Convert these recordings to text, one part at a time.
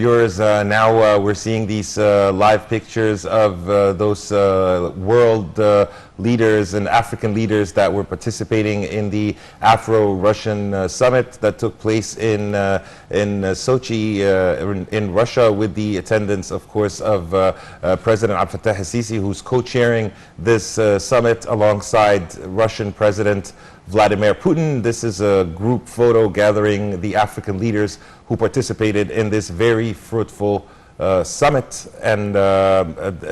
Viewers, now we're seeing these live pictures of those world leaders and African leaders that were participating in the Afro-Russian summit that took place in Sochi in Russia, with the attendance, of course, of President Abdel Fattah el-Sisi, who's co-chairing this summit alongside Russian President Vladimir Putin. This is a group photo gathering the African leaders who participated in this very fruitful summit. And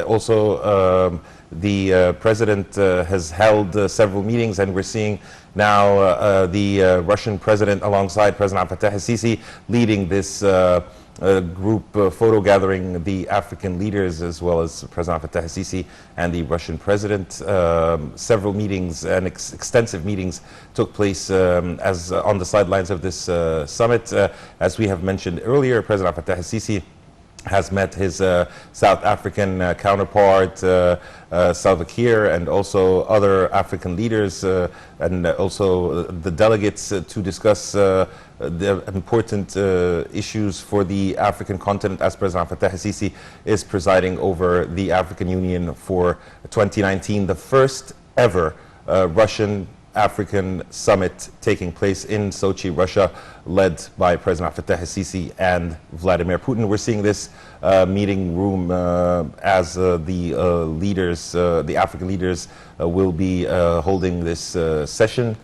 also the president has held several meetings, and we're seeing now the Russian president alongside President Abdel Fattah el-Sisi leading this group photo gathering the African leaders, as well as President Abdel Fattah el-Sisi and the Russian president. Several meetings and extensive meetings took place as on the sidelines of this summit. As we have mentioned earlier, President Abdel Fattah el-Sisi has met his South African counterpart, Salva Kiir, and also other African leaders, and also the delegates to discuss the important issues for the African continent, as President Fattah el-Sisi is presiding over the African Union for 2019, the first ever Russian African summit taking place in Sochi, Russia, led by President Fattah el-Sisi and Vladimir Putin. We're seeing this meeting room as the leaders, the African leaders, will be holding this session.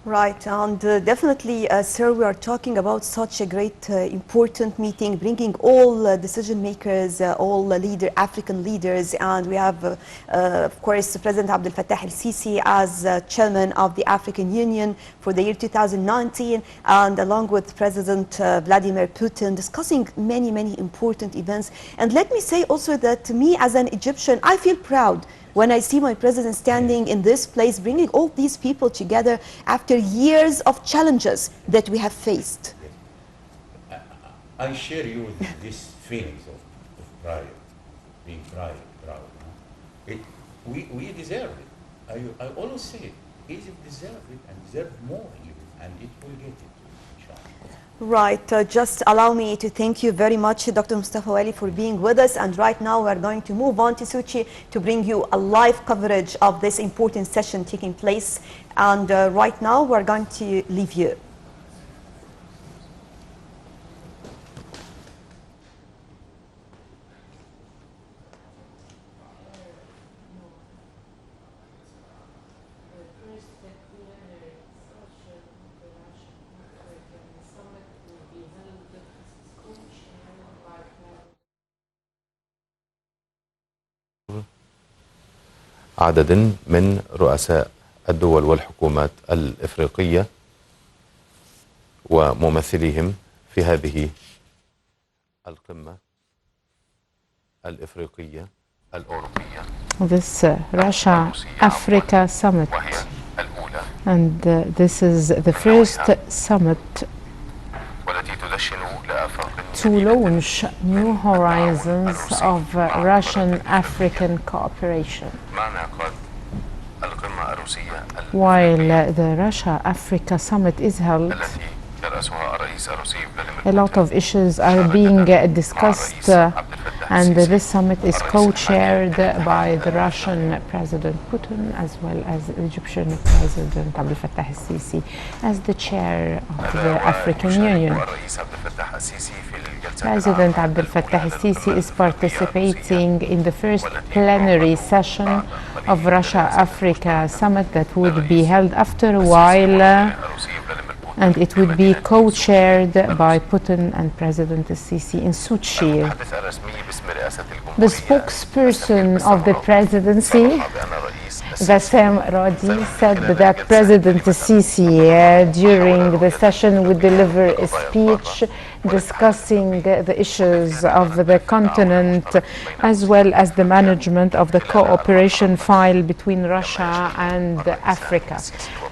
Right, and definitely, sir, we are talking about such a great, important meeting, bringing all decision makers, all African leaders, and we have, of course, President Abdel Fattah el-Sisi as chairman of the African Union for the year 2019, and along with President Vladimir Putin, discussing many, many important events. And let me say also that me, as an Egyptian, I feel proud when I see my president standing in this place, bringing all these people together after years of challenges that we have faced. I share you these feelings of pride, being proud. We deserve it. I always say it. Egypt deserves it, and deserves more even, and it will get it. Right, just allow me to thank you very much, Dr. Mustafa Wali, for being with us. And right now we're going to move on to Sochi to bring you a live coverage of this important session taking place. And right now we're going to leave you. عدد من رؤساء الدول والحكومات الإفريقية وممثليهم في هذه القمة الإفريقية الأوروبية. This Russia-Africa summit, and this is the first summit to launch new horizons of Russian-African cooperation. While the Russia-Africa summit is held, a lot of issues are being discussed, and this summit is co-chaired by the Russian President Putin, as well as the Egyptian President Abdel Fattah el-Sisi as the chair of the African Union. President Abdel Fattah el-Sisi is participating in the first plenary session of Russia-Africa summit that would be held after a while, and it would be co-chaired by Putin and President el-Sisi in Sochi. The spokesperson of the presidency, Bassem Radi, said that President el-Sisi during the session would deliver a speech discussing the issues of the continent, as well as the management of the cooperation file between Russia and Africa.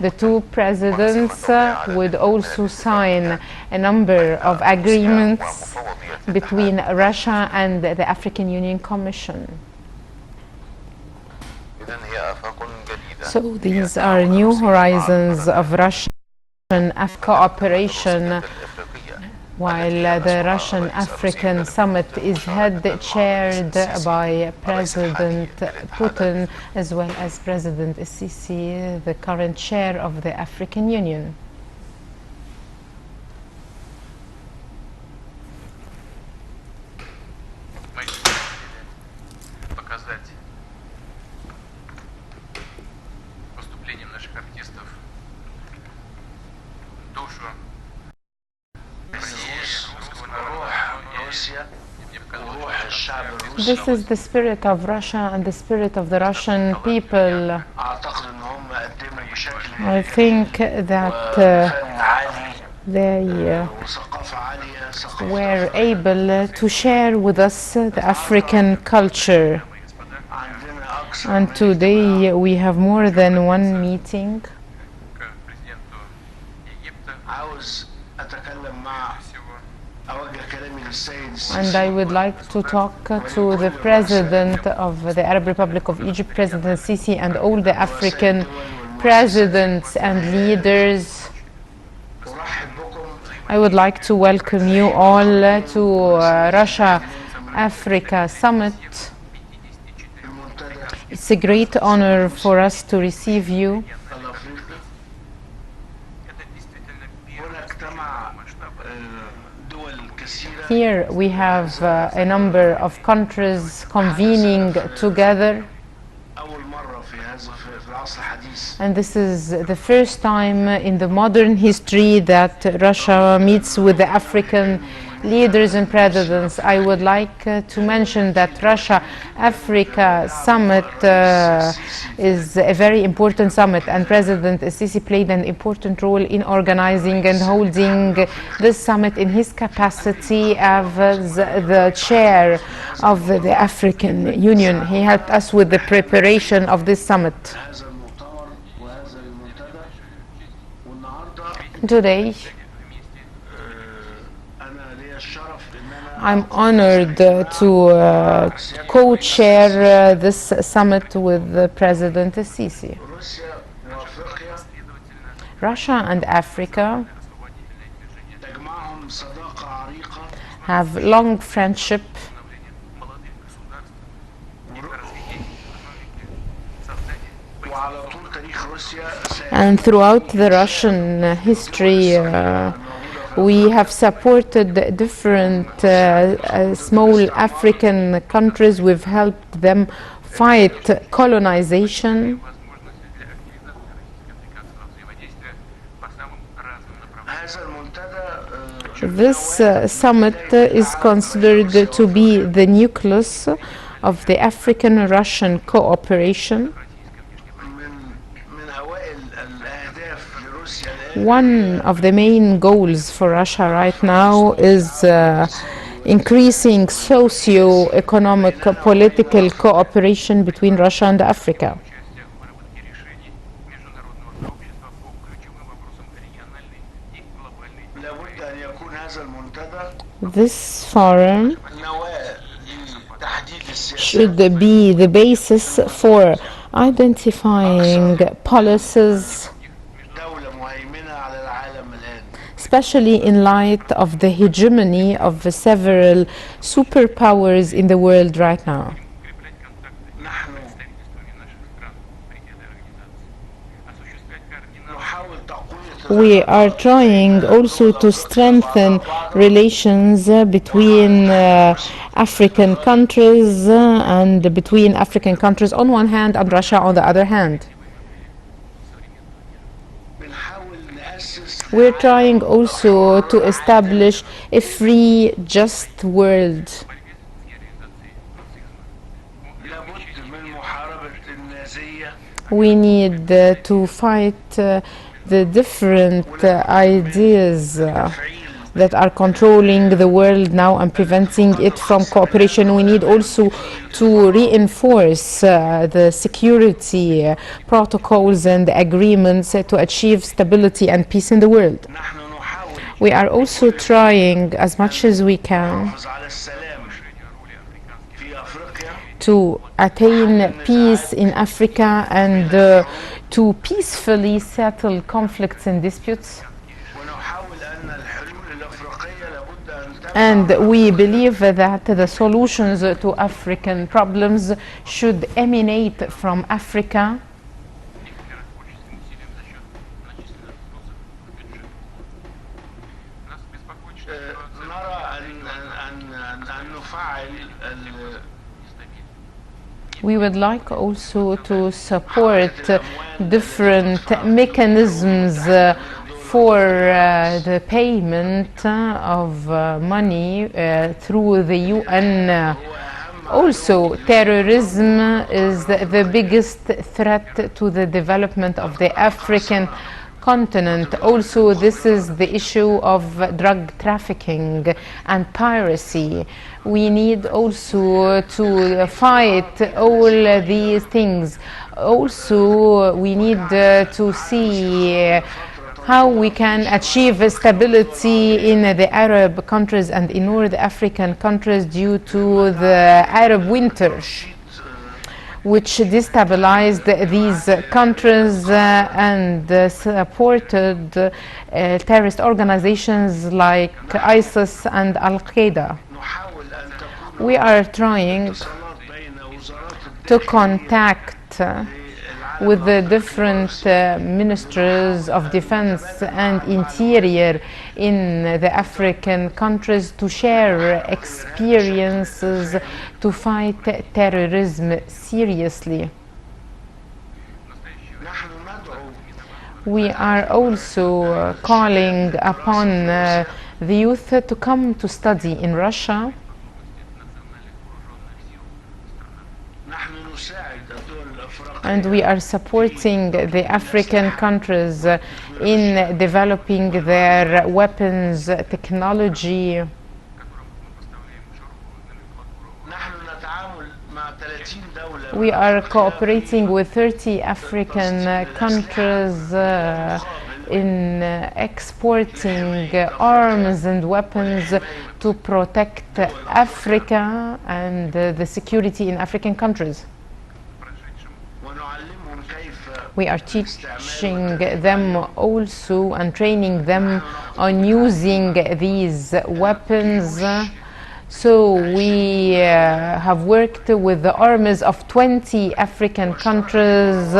The two presidents would also sign a number of agreements between Russia and the African Union Commission. So these are new horizons of Russian cooperation while the Russian-African summit is chaired by President Putin as well as President Sisi, the current chair of the African Union. This is the spirit of Russia and the spirit of the Russian people. I think that they were able to share with us the African culture. And today we have more than one meeting. And I would like to talk to the President of the Arab Republic of Egypt, President Sisi, and all the African presidents and leaders. I would like to welcome you all to Russia-Africa Summit. It's a great honor for us to receive you. Here we have a number of countries convening together, and this is the first time in the modern history that Russia meets with the African leaders and presidents. I would like to mention that Russia-Africa Summit is a very important summit, and President Sisi played an important role in organizing and holding this summit in his capacity as the chair of the African Union. He helped us with the preparation of this summit. Today, I'm honored to co-chair this summit with President Sisi. Russia and Africa have long friendship, and throughout the Russian history we have supported different small African countries. We've helped them fight colonization. This summit is considered to be the nucleus of the African-Russian cooperation. One of the main goals for Russia right now is increasing socio-economic political cooperation between Russia and Africa. This forum should be the basis for identifying policies, especially in light of the hegemony of the several superpowers in the world right now. We are trying also to strengthen relations between African countries and between African countries on one hand and Russia on the other hand. We're trying also to establish a free, just world. We need to fight the different ideas that are controlling the world now and preventing it from cooperation. We need also to reinforce the security protocols and agreements to achieve stability and peace in the world. We are also trying as much as we can to attain peace in Africa and to peacefully settle conflicts and disputes. And we believe that the solutions to African problems should emanate from Africa. We would like also to support different mechanisms for the payment of money through the UN. Also, terrorism is the biggest threat to the development of the African continent. Also, this is the issue of drug trafficking and piracy. We need also to fight all these things. Also, we need to see how we can achieve stability in the Arab countries and in North African countries due to the Arab winter, which destabilized these countries and supported terrorist organizations like ISIS and Al-Qaeda. We are trying to contact with the different ministers of defense and interior in the African countries to share experiences to fight terrorism seriously. We are also calling upon the youth to come to study in Russia. And we are supporting the African countries in developing their weapons technology. We are cooperating with 30 African countries in exporting arms and weapons to protect Africa and the security in African countries. We are teaching them also and training them on using these weapons. So we have worked with the armies of 20 African countries,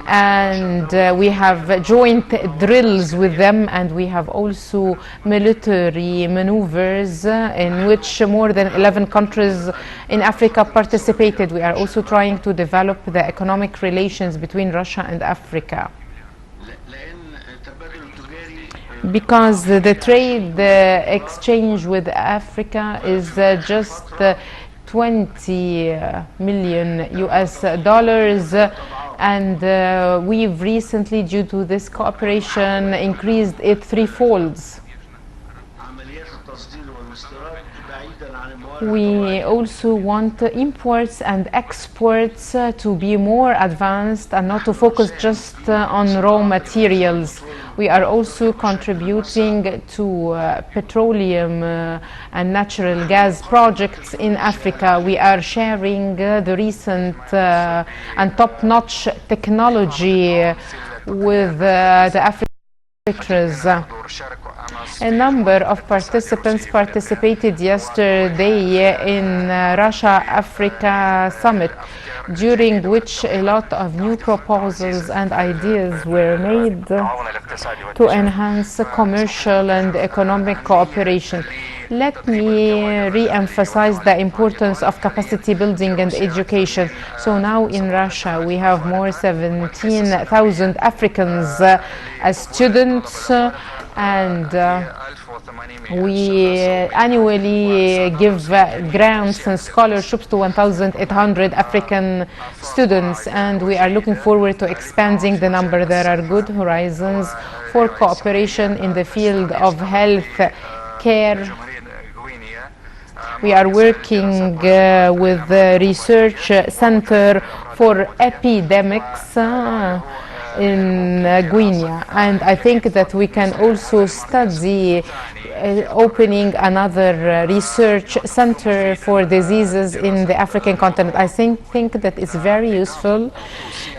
and we have joint drills with them, and we have also military maneuvers in which more than 11 countries in Africa participated. We are also trying to develop the economic relations between Russia and Africa, because the trade exchange with Africa is just 20 million US dollars, and we've recently, due to this cooperation, increased it threefolds. We also want imports and exports to be more advanced and not to focus just on raw materials. We are also contributing to petroleum and natural gas projects in Africa. We are sharing the recent and top-notch technology with the African countries. A number of participants participated yesterday in Russia-Africa Summit, during which a lot of new proposals and ideas were made to enhance commercial and economic cooperation. Let me re-emphasize the importance of capacity building and education. So now in Russia we have more 17,000 Africans as students, and we annually give grants and scholarships to 1,800 African students, and we are looking forward to expanding the number. There are good horizons for cooperation in the field of health care. We are working with the Research Center for Epidemics in Guinea, and I think that we can also study opening another research center for diseases in the African continent. I think that it's very useful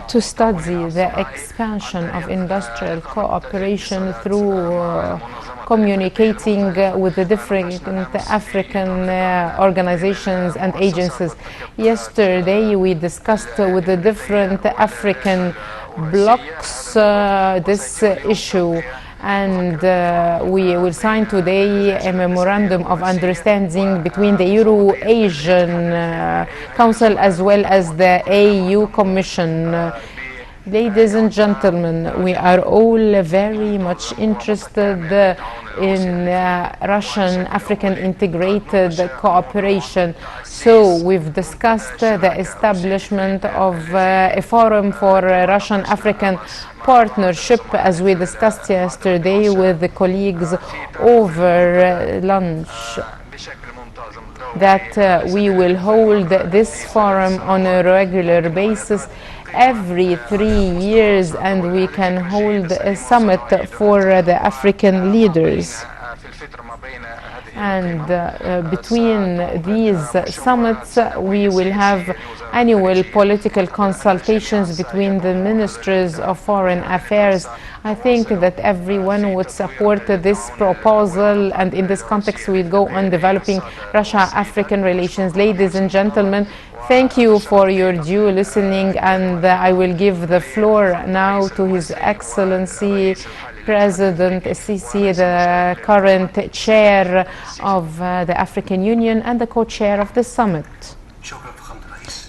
to study the expansion of industrial cooperation through communicating with the different African organizations and agencies. Yesterday we discussed with the different African blocs this issue, and we will sign today a memorandum of understanding between the Euro-Asian Council as well as the AU Commission. Ladies and gentlemen, we are all very much interested in Russian-African integrated cooperation. So we've discussed the establishment of a forum for Russian-African partnership, as we discussed yesterday with the colleagues over lunch, that we will hold this forum on a regular basis every 3 years, and we can hold a summit for the African leaders. And between these summits, we will have annual political consultations between the ministers of foreign affairs. I think that everyone would support this proposal, and in this context we go on developing Russia-African relations. Ladies and gentlemen, thank you for your due listening, and I will give the floor now to His Excellency President Sisi, the current chair of the African Union and the co-chair of the summit.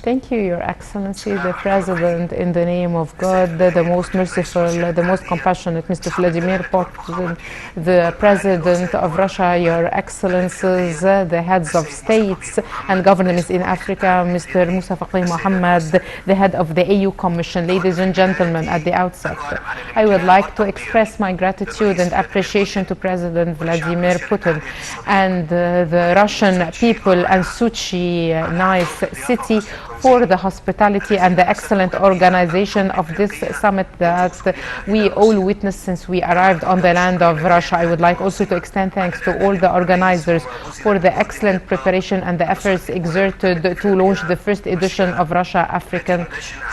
Thank you, Your Excellency, the President, in the name of God, the most merciful, the most compassionate, Mr. Vladimir Putin, the President of Russia, Your Excellencies, the heads of states and governments in Africa, Mr. Musa Faqih Mohammed, the head of the AU Commission. Ladies and gentlemen, at the outset, I would like to express my gratitude and appreciation to President Vladimir Putin and the Russian people and Sochi, nice city, for the hospitality and the excellent organization of this summit that we all witnessed since we arrived on the land of Russia. I would like also to extend thanks to all the organizers for the excellent preparation and the efforts exerted to launch the first edition of Russia-African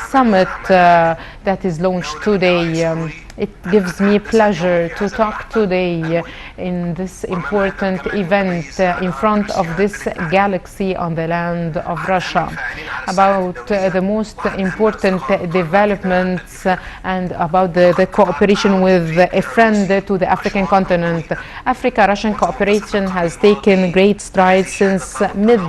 Summit that is launched today. It gives me pleasure to talk today in this important event in front of this galaxy on the land of Russia about the most important developments and about the cooperation with a friend to the African continent. Africa-Russian cooperation has taken great strides since mid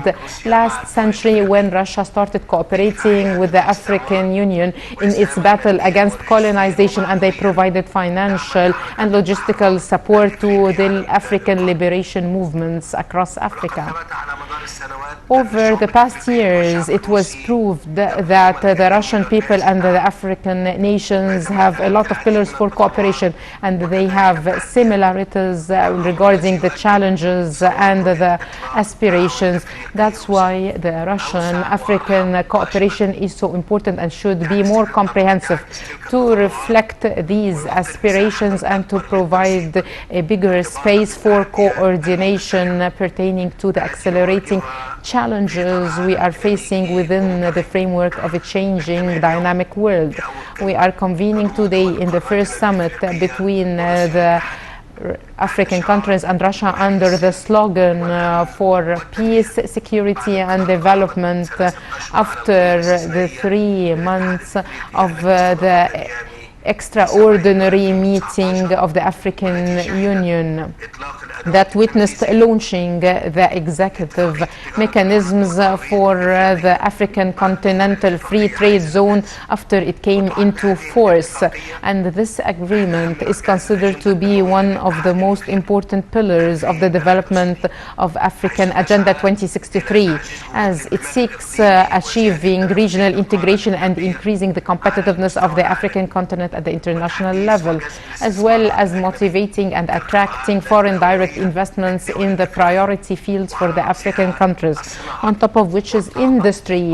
last century, when Russia started cooperating with the African Union in its battle against colonization, and they provided financial and logistical support to the African liberation movements across Africa. Over the past years, it was proved that the Russian people and the African nations have a lot of pillars for cooperation, and they have similarities regarding the challenges and the aspirations. That's why the Russian-African cooperation is so important and should be more comprehensive to reflect these aspirations and to provide a bigger space for coordination pertaining to the accelerating challenges we are facing within the framework of a changing dynamic world. We are convening today in the first summit between the African countries and Russia under the slogan for peace, security and development after the 3 months of the extraordinary meeting of the African Union that witnessed launching the executive mechanisms for the African Continental Free Trade Zone after it came into force. And this agreement is considered to be one of the most important pillars of the development of African Agenda 2063, as it seeks achieving regional integration and increasing the competitiveness of the African continent at the international level, as well as motivating and attracting foreign direct investments in the priority fields for the African countries, on top of which is industry,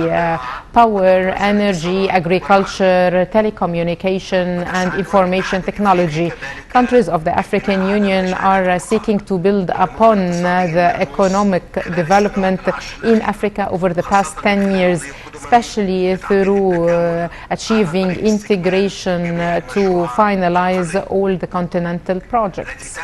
power, energy, agriculture, telecommunication and information technology. Countries of the African Union are seeking to build upon the economic development in Africa over the past 10 years, especially through achieving integration to finalize all the continental projects.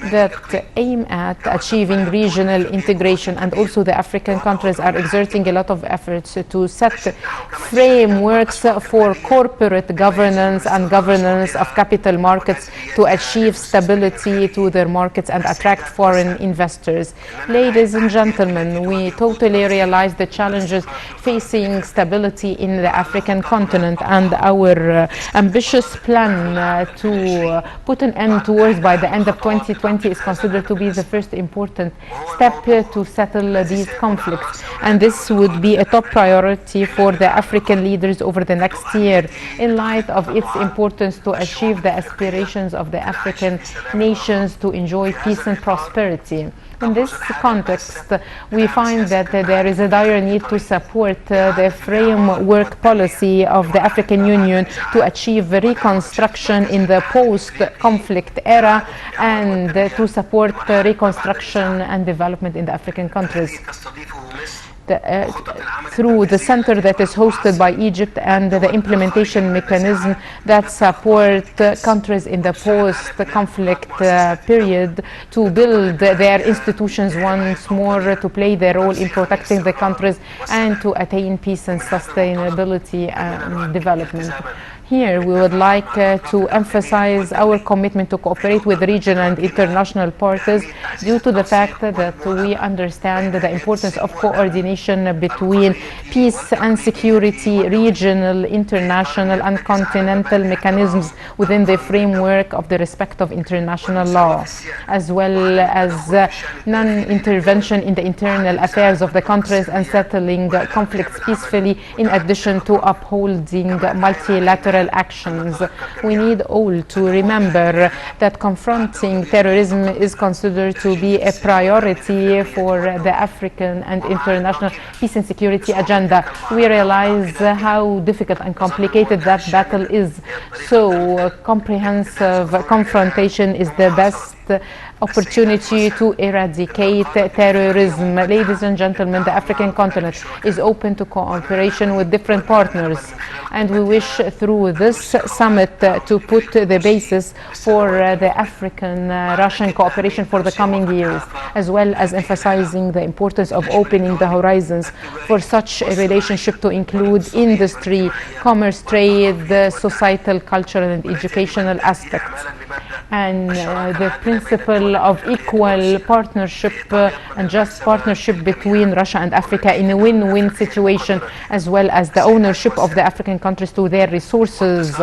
that aim at achieving regional integration, and also the African countries are exerting a lot of efforts to set frameworks for corporate governance and governance of capital markets to achieve stability to their markets and attract foreign investors. Ladies and gentlemen, we totally realize the challenges facing stability in the African continent, and our ambitious plan to put an end to wars by the end of 2020 is considered to be the first important step to settle these conflicts. And this would be a top priority for the African leaders over the next year, in light of its importance to achieve the aspirations of the African nations to enjoy peace and prosperity. In this context, we find that there is a dire need to support the framework policy of the African Union to achieve reconstruction in the post-conflict era and to support reconstruction and development in the African countries. Through the center that is hosted by Egypt and the implementation mechanism that support countries in the post-conflict period to build their institutions once more, to play their role in protecting the countries and to attain peace and sustainability and development. Here, we would like to emphasize our commitment to cooperate with regional and international partners due to the fact that we understand the importance of coordination between peace and security, regional, international, and continental mechanisms within the framework of the respect of international law, as well as non-intervention in the internal affairs of the countries and settling conflicts peacefully, in addition to upholding multilateral actions. We need all to remember that confronting terrorism is considered to be a priority for the African and international peace and security agenda. We realize how difficult and complicated that battle is. So comprehensive confrontation is the best opportunity to eradicate terrorism. Ladies and gentlemen, the African continent is open to cooperation with different partners, and we wish through this summit to put the basis for the African-Russian cooperation for the coming years, as well as emphasizing the importance of opening the horizons for such a relationship to include industry, commerce, trade, societal, cultural, and educational aspects. And the principle of equal partnership and just partnership between Russia and Africa in a win-win situation, as well as the ownership of the African countries to their resources.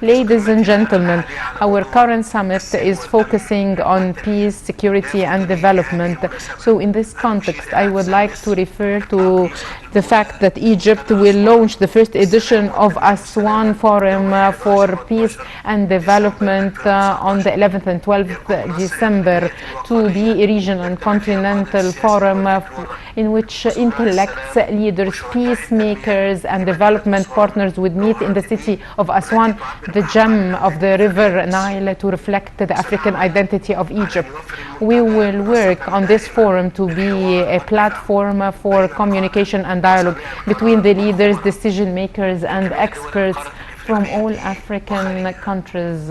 Ladies and gentlemen, our current summit is focusing on peace, security, and development. So in this context, I would like to refer to the fact that Egypt will launch the first edition of Aswan Forum for Peace and Development on the 11th and 12th December to be a regional and continental forum in which intellects, leaders, peacemakers, and development partners would meet in the city of Aswan, the gem of the river Nile, to reflect the African identity of Egypt. We will work on this forum to be a platform for communication and dialogue between the leaders, decision makers, and experts from all African countries,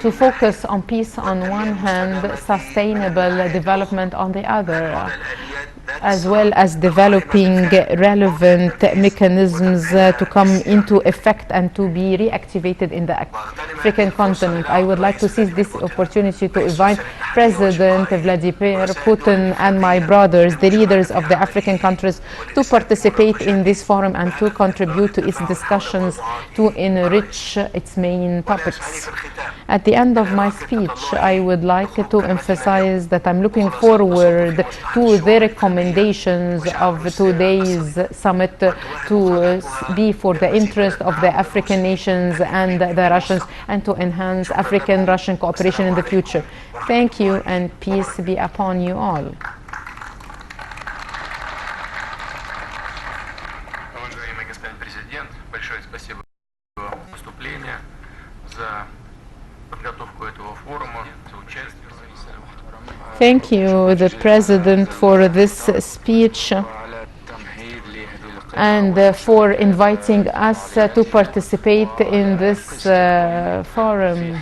to focus on peace on one hand, sustainable development on the other, as well as developing relevant mechanisms to come into effect and to be reactivated in the African continent. I would like to seize this opportunity to invite President Vladimir Putin and my brothers, the leaders of the African countries, to participate in this forum and to contribute to its discussions to enrich its main topics. At the end of my speech, I would like to emphasize that I'm looking forward to the recommendations of today's summit to be for the interest of the African nations and the Russians, and to enhance African-Russian cooperation in the future. Thank you, and peace be upon you all. Уважаемый господин президент, большое спасибо за выступление, за подготовку этого форума, за участие. Thank you, the President, for this speech and for inviting us to participate in this forum.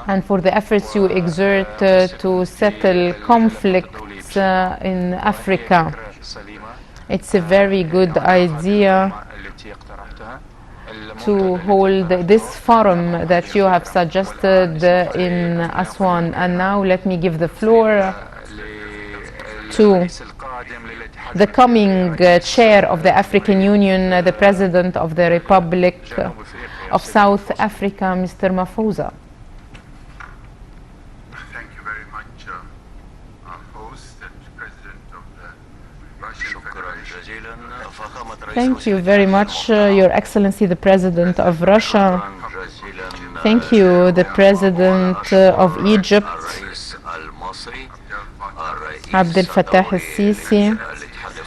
and for the efforts you exert to settle conflicts in Africa. It's a very good idea to hold this forum that you have suggested in Aswan. And now let me give the floor to the coming chair of the African Union, the President of the Republic of South Africa, Mr. Mafosa. Thank you very much, our host and President of the Russian Federation. Thank you very much, Your Excellency, the President of Russia. Thank you, the President of Egypt, Abdel Fattah al-Sisi,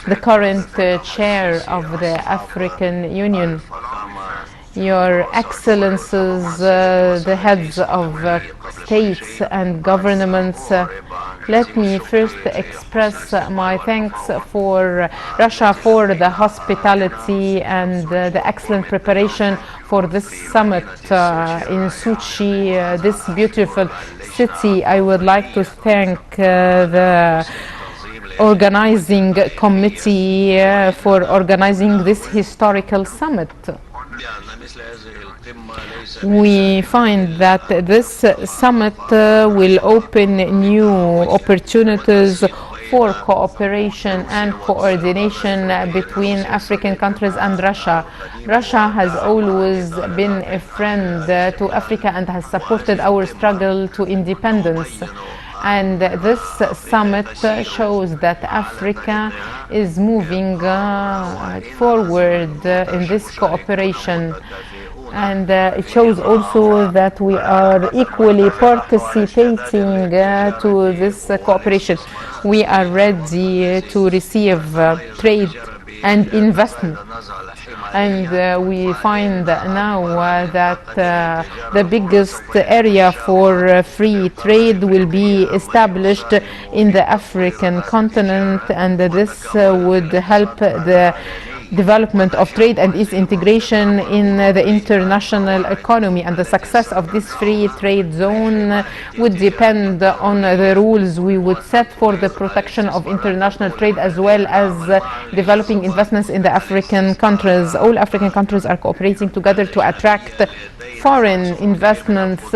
the current chair of the African Union, Your Excellencies, the heads of states and governments. Let me first express my thanks for Russia for the hospitality and the excellent preparation for this summit in Sochi, this beautiful city. I would like to thank the organizing committee for organizing this historical summit. We find that this summit will open new opportunities for cooperation and coordination between African countries and Russia. Russia has always been a friend to Africa and has supported our struggle to independence. And this summit shows that Africa is moving forward in this cooperation. And it shows also that we are equally participating to this cooperation. We are ready to receive trade and investment. And we find now that the biggest area for free trade will be established in the African continent, and this would help the development of trade and its integration in the international economy. And the success of this free trade zone would depend on the rules we would set for the protection of international trade, as well as developing investments in the African countries. All African countries are cooperating together to attract foreign investments.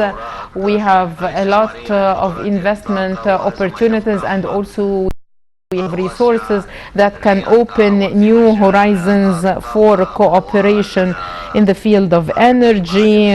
We have a lot of investment opportunities, and also we have resources that can open new horizons for cooperation in the field of energy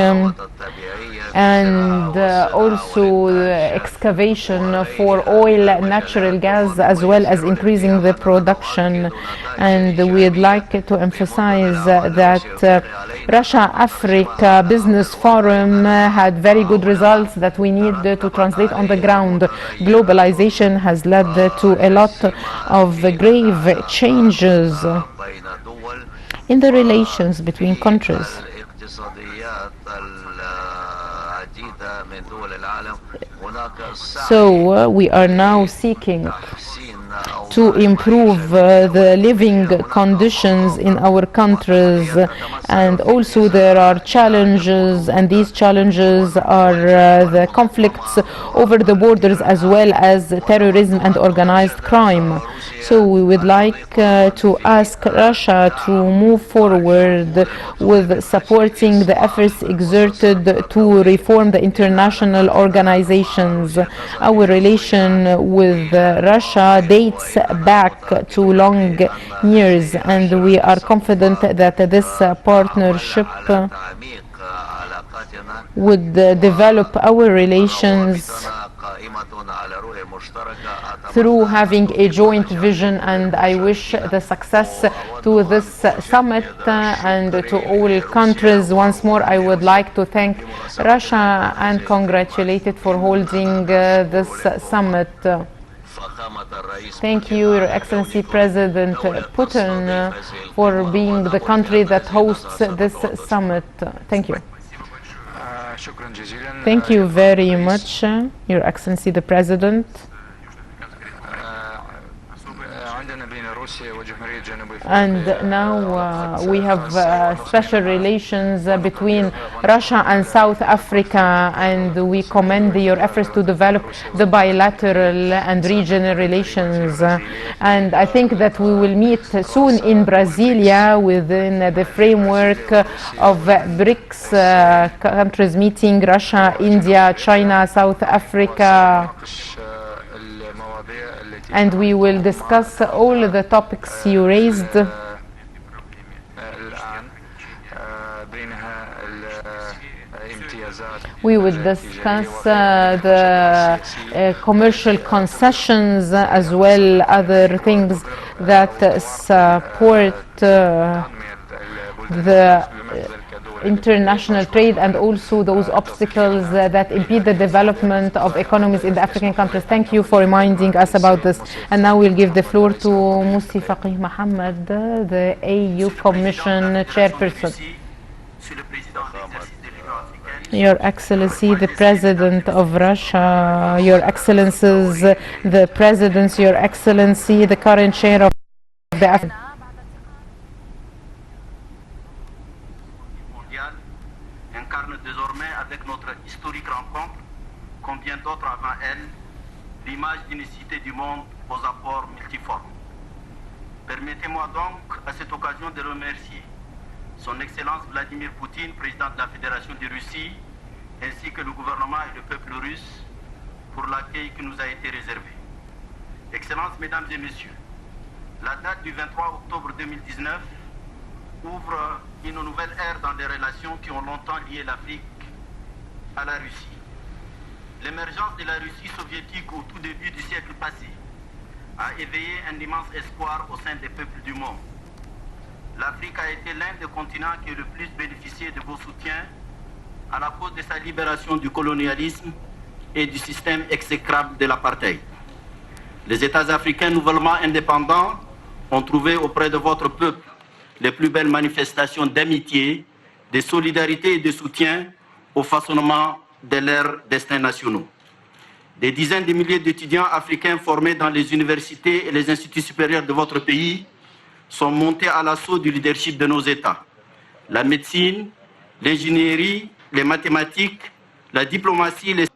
and also excavation for oil, natural gas, as well as increasing the production. And we'd like to emphasize that Russia-Africa Business Forum had very good results that we need to translate on the ground. Globalization has led to a lot of grave changes in the relations between countries. So we are now seeking to improve the living conditions in our countries, and also there are challenges, and these challenges are the conflicts over the borders, as well as terrorism and organized crime. So we would like to ask Russia to move forward with supporting the efforts exerted to reform the international organizations. Our relation with Russia dates back to long years, and we are confident that this partnership would develop our relations through having a joint vision. And I wish the success to this summit and to all countries. Once more, I would like to thank Russia and congratulate it for holding this summit. Thank you, Your Excellency President Putin, for being the country that hosts this summit. Thank you. Thank you very much, Your Excellency the President. And now we have special relations between Russia and South Africa, and we commend your efforts to develop the bilateral and regional relations. And I think that we will meet soon in Brasilia within the framework of BRICS countries meeting: Russia, India, China, South Africa. And we will discuss all the topics you raised. We will discuss the commercial concessions as well, other things that support the international trade, and also those obstacles that impede the development of economies in the African countries. Thank you for reminding us about this. And now we'll give the floor to Musi Faqih Mohammed, the AU Commission Chairperson. Your Excellency, the President of Russia, Your Excellencies, the Presidents, Your Excellency, the current Chair of the African incarne désormais avec notre historique rencontre, comme bien d'autres avant elle, l'image d'unicité du monde aux apports multiformes. Permettez-moi donc à cette occasion de remercier Son Excellence Vladimir Poutine, président de la Fédération de Russie, ainsi que le gouvernement et le peuple russe pour l'accueil qui nous a été réservé. Excellences, Mesdames et Messieurs, la date du 23 octobre 2019 ouvre une nouvelle ère dans les relations qui ont longtemps lié l'Afrique à la Russie. L'émergence de la Russie soviétique au tout début du siècle passé a éveillé un immense espoir au sein des peuples du monde. L'Afrique a été l'un des continents qui a le plus bénéficié de vos soutiens à la cause de sa libération du colonialisme et du système exécrable de l'apartheid. Les États africains nouvellement indépendants ont trouvé auprès de votre peuple les plus belles manifestations d'amitié, de solidarité et de soutien au façonnement de leurs destins nationaux. Des dizaines de milliers d'étudiants africains formés dans les universités et les instituts supérieurs de votre pays sont montés à l'assaut du leadership de nos États. La médecine, l'ingénierie, les mathématiques, la diplomatie, les